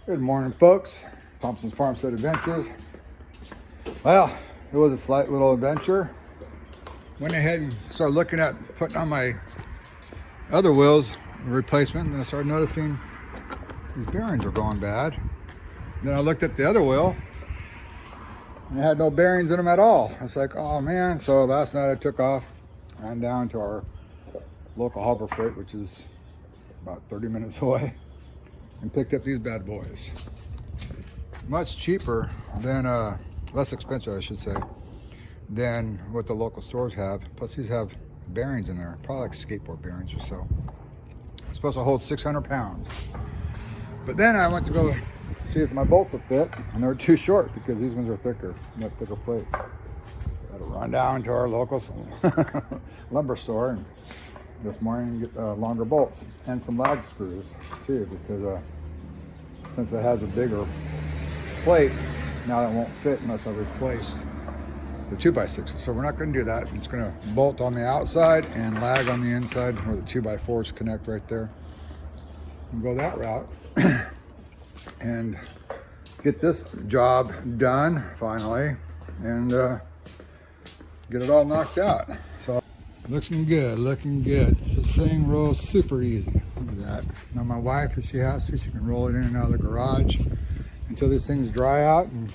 Good morning, folks. Thompson's Farmstead Adventures. Well, it was a slight little adventure. Went ahead and started looking at putting on my other wheels replacement, and then I started noticing these bearings were going bad. Then I looked at the other wheel and it had no bearings in them at all. I was like, oh man. So last night I took off, ran down to our local Harbor Freight, which is about 30 minutes away, and picked up these bad boys. Much cheaper than, less expensive I should say, than what the local stores have. Plus these have bearings in there, probably like skateboard bearings or so. It's supposed to hold 600 pounds. But then I went to go see if my bolts would fit, and they were too short because these ones are thicker, they have thicker plates. I had to run down to our local lumber store and this morning and get longer bolts and some lag screws too, because since it has a bigger plate, now that won't fit unless I replace the 2x6s. So we're not going to do that. It's going to bolt on the outside and lag on the inside where the 2x4s connect right there, and go that route and get this job done finally, and get it all knocked out. So looking good, looking good. This thing rolls super easy. Look at that. Now my wife, if she has to, she can roll it in and out of the garage until these things dry out and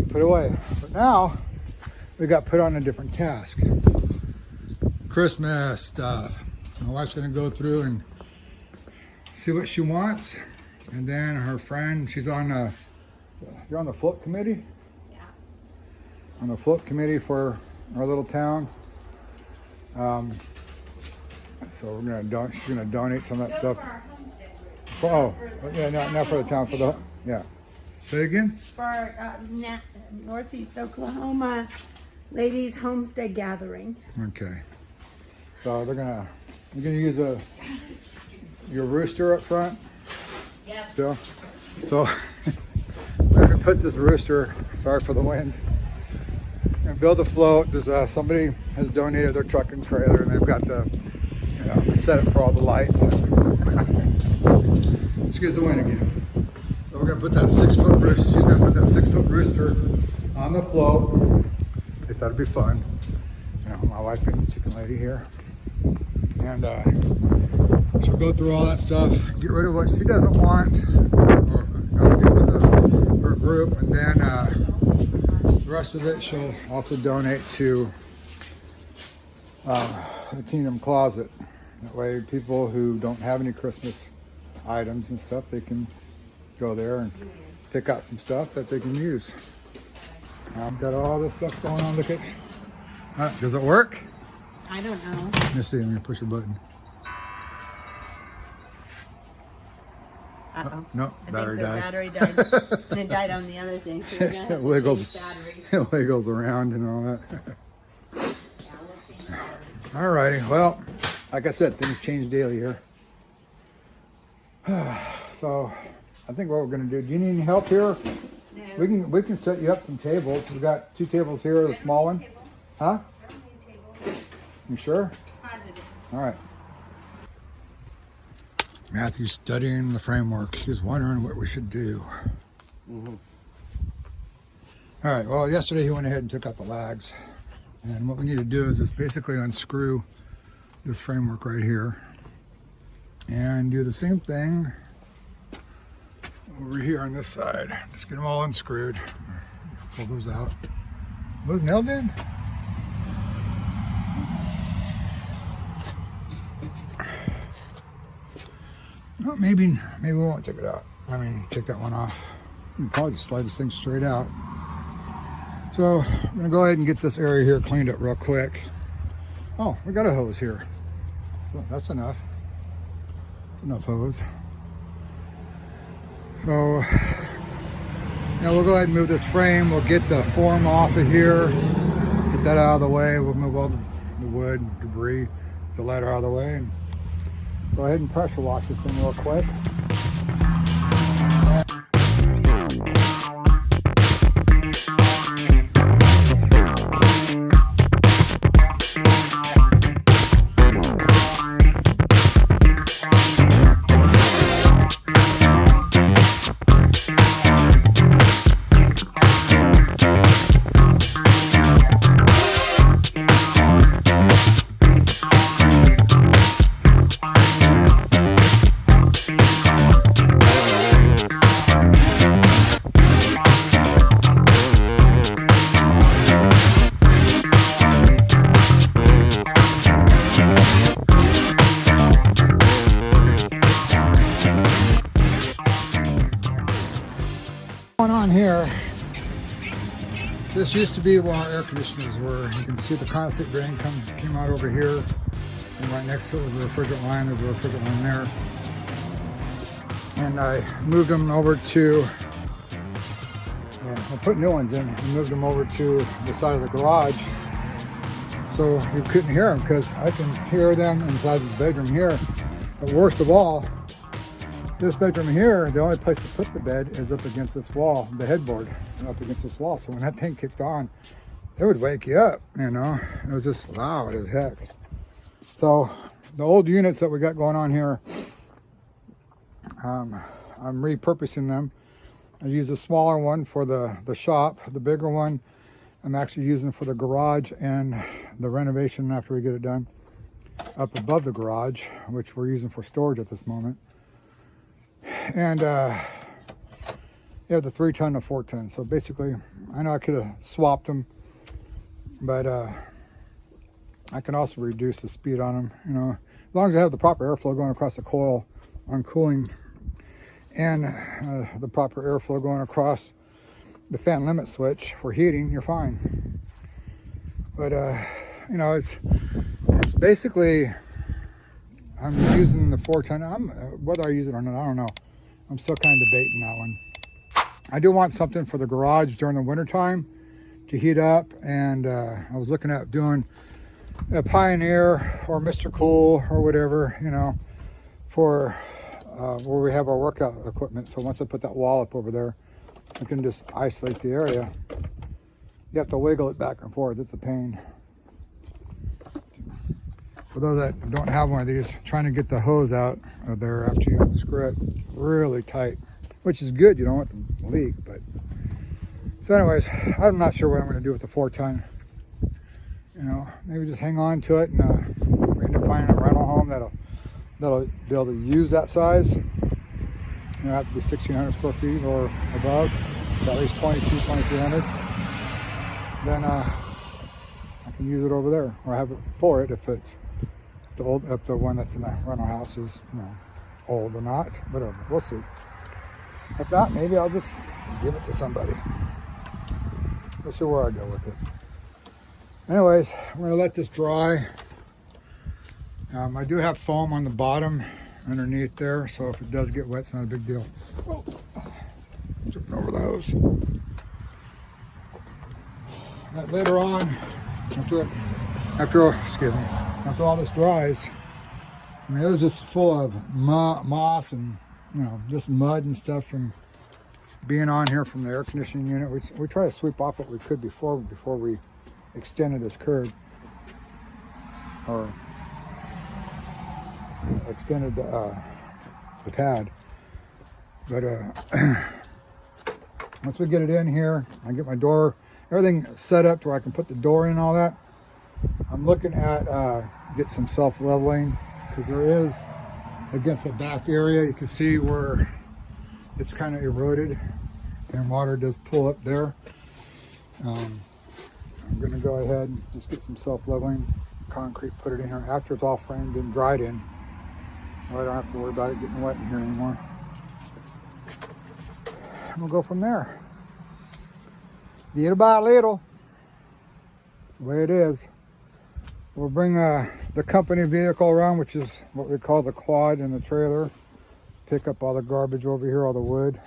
put away. But now we got put on a different task. Christmas stuff. My wife's gonna go through and see what she wants, and then her friend, she's on you're on the float committee? Yeah. On the float committee for our little town. So we're gonna she's gonna donate some of that stuff. For our homestead group. Oh, yeah, not for the town, for the, yeah. Say again? For Northeast Oklahoma Ladies Homestead Gathering. Okay. So you're gonna use your rooster up front? Yep. Still? So we're gonna put this rooster, sorry for the wind, and build a float. There's somebody has donated their truck and trailer, and they've got the set it for all the lights. Excuse the wind again. So we're gonna put that 6-foot rooster. She's gonna put that 6-foot rooster on the float. I thought it'd be fun. You know, my wife being the chicken lady here, and she'll go through all that stuff, get rid of what she doesn't want, or give to her group, and then the rest of it she'll also donate to the Kingdom Closet. That way people who don't have any Christmas items and stuff, they can go there and pick out some stuff that they can use. I've got all this stuff going on. Look at, does it work? I don't know. Let me see, let me push a button. Uh-oh. No, battery died. Battery died. And it died on the other thing, so we're going to have to change batteries. It wiggles around and all that. Yeah, we'll change batteries. Alrighty, well, like I said, things change daily here. So, I think what we're gonna do you need any help here? No. We can set you up some tables. We've got 2 tables here, the small one. Huh? You sure? Positive. Alright. Matthew's studying the framework. He's wondering what we should do. Alright, well, yesterday he went ahead and took out the lags. And what we need to do is just basically unscrew this framework right here and do the same thing over here on this side. Just get them all unscrewed. Pull those out. Those nailed in? Well, maybe we won't take it out. I mean, take that one off. We can probably just slide this thing straight out. So I'm gonna go ahead and get this area here cleaned up real quick. Oh, we got a hose here. So that's enough. That's enough hose. So now we'll go ahead and move this frame. We'll get the form off of here. Get that out of the way. We'll move all the wood, debris, the letter out of the way, and go ahead and pressure wash this thing real quick. Going on here, this used to be where our air conditioners were. You can see the constant drain came out over here, and right next to it was a refrigerant line. There's a refrigerant line there, and I moved them over to I put new ones in and moved them over to the side of the garage, so you couldn't hear them, because I can hear them inside the bedroom here. But worst of all, this bedroom here, the only place to put the bed is up against this wall, the headboard up against this wall. So when that thing kicked on, it would wake you up, you know. It was just loud as heck. So the old units that we got going on here, I'm repurposing them. I use a smaller one for the shop. The bigger one I'm actually using for the garage and the renovation after we get it done up above the garage, which we're using for storage at this moment. And yeah, the 3-ton to 4-ton. So basically, I know I could have swapped them, but I can also reduce the speed on them, you know, as long as I have the proper airflow going across the coil on cooling, and the proper airflow going across the fan limit switch for heating, you're fine. But you know, it's basically, I'm using the 4-ton. Whether I use it or not, I don't know. I'm still kind of debating that one. I do want something for the garage during the winter time to heat up, and I was looking at doing a Pioneer or Mr. Cool or whatever, you know, for where we have our workout equipment. So once I put that wall up over there, I can just isolate the area. You have to wiggle it back and forth. It's a pain. For those that don't have one of these, trying to get the hose out of there after you unscrew it really tight, which is good. You don't want to leak. But so anyways, I'm not sure what I'm going to do with the 4-ton. You know, maybe just hang on to it, and we end up finding a rental home that'll be able to use that size. You know, have to be 1,600 square feet or above, at least 2,300. Then I can use it over there, or have it for it if it's if the one that's in the rental house is, you know, old or not. Whatever, we'll see. If not, maybe I'll just give it to somebody. We'll see where I go with it. Anyways, I'm gonna let this dry. I do have foam on the bottom underneath there, so if it does get wet, it's not a big deal. Oh, tripping over the hose. Later on, after all this dries, I mean, it was just full of moss and, you know, just mud and stuff from being on here from the air conditioning unit. We try to sweep off what we could before we extended this curb, or extended the pad. But once we get it in here, I get my door, everything set up to where I can put the door in and all that. I'm looking at get some self-leveling, because there is, against the back area, you can see where it's kind of eroded and water does pull up there. I'm going to go ahead and just get some self-leveling concrete, put it in here after it's all framed and dried in. I don't have to worry about it getting wet in here anymore. And we'll go from there. Little by little. That's the way it is. We'll bring the company vehicle around, which is what we call the quad in the trailer. Pick up all the garbage over here, all the wood.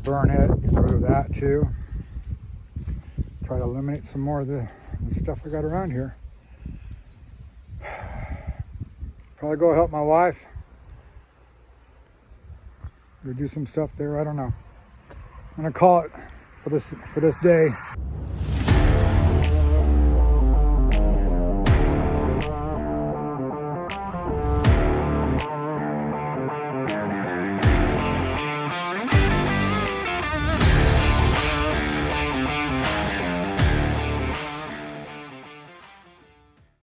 Burn it, get rid of that too. Try to eliminate some more of the stuff we got around here. Probably go help my wife. Go do some stuff there, I don't know. I'm gonna call it for this day.